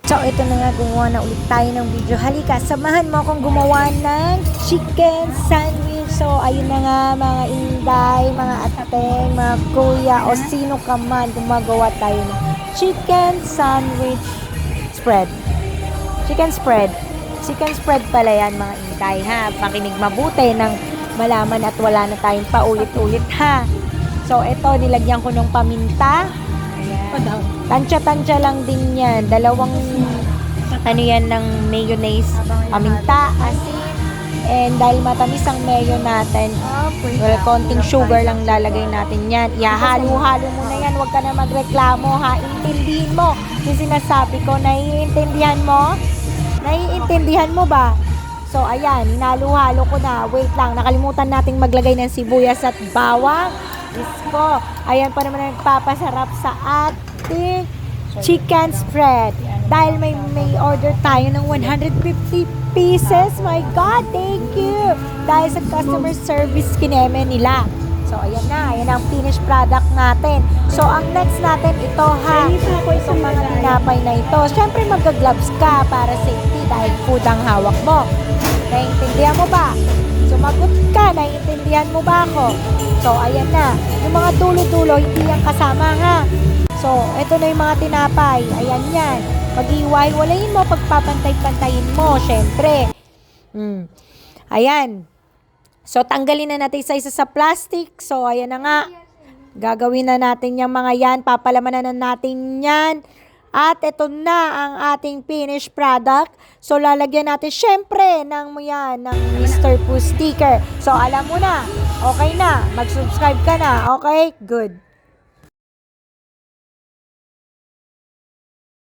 So, ito na nga, gumawa na ulit tayo ng video. Halika, samahan mo akong gumawa ng chicken sandwich. So, ayun na nga, mga inday, mga ateng, mga kuya, o sino ka man, gumagawa tayo ng chicken sandwich spread. Chicken spread. Chicken spread pala yan, mga inday, ha? Pakinig mabuti nang malaman at wala na tayong paulit-ulit, ha? So, ito, nilagyan ko ng paminta. Ayan. Tansya-tansya lang din yan. Dalawang, ano yan, ng mayonnaise, paminta, asin, and dahil matamis ang mayo natin, well, konting sugar lang lalagay natin yan. Ihahalo-halo mo na yan. Huwag ka na magreklamo, ha? Intindihin mo yung sinasabi ko. Naiintindihan mo? Naiintindihan mo ba? So, ayan, hinalo-halo ko na. Wait lang, nakalimutan nating maglagay ng sibuyas at bawang. Isko. Ayan pa naman ang nagpapasarap sa ating chicken spread. Dahil may order tayo ng 150 pieces. My God, thank you. Dahil sa customer service kineme nila. So, ayan na. Ayan ang finished product natin. So, ang next natin ito, ha. Itong mga tinapay na ito. Siyempre, mag-gloves ka para safety dahil food ang hawak mo. Naiintindihan mo ba? Sumagot ka. Naiintindihan mo ba ako? So, ayan na. Yung mga dulo-dulo, hindi yan kasama, ha. So, ito na yung mga tinapay. Ayan yan. Pag-iwalay-walayin mo, pagpapantay-pantayin mo, syempre. Ayan. So, tanggalin na natin isa-isa sa plastic. So, ayan na nga. Gagawin na natin yung mga yan. Papalamanan na natin yan. At ito na ang ating finished product. So, lalagyan natin syempre ng Mr. Pooh sticker. So, alam mo na. Okay na. Mag-subscribe ka na. Okay? Good.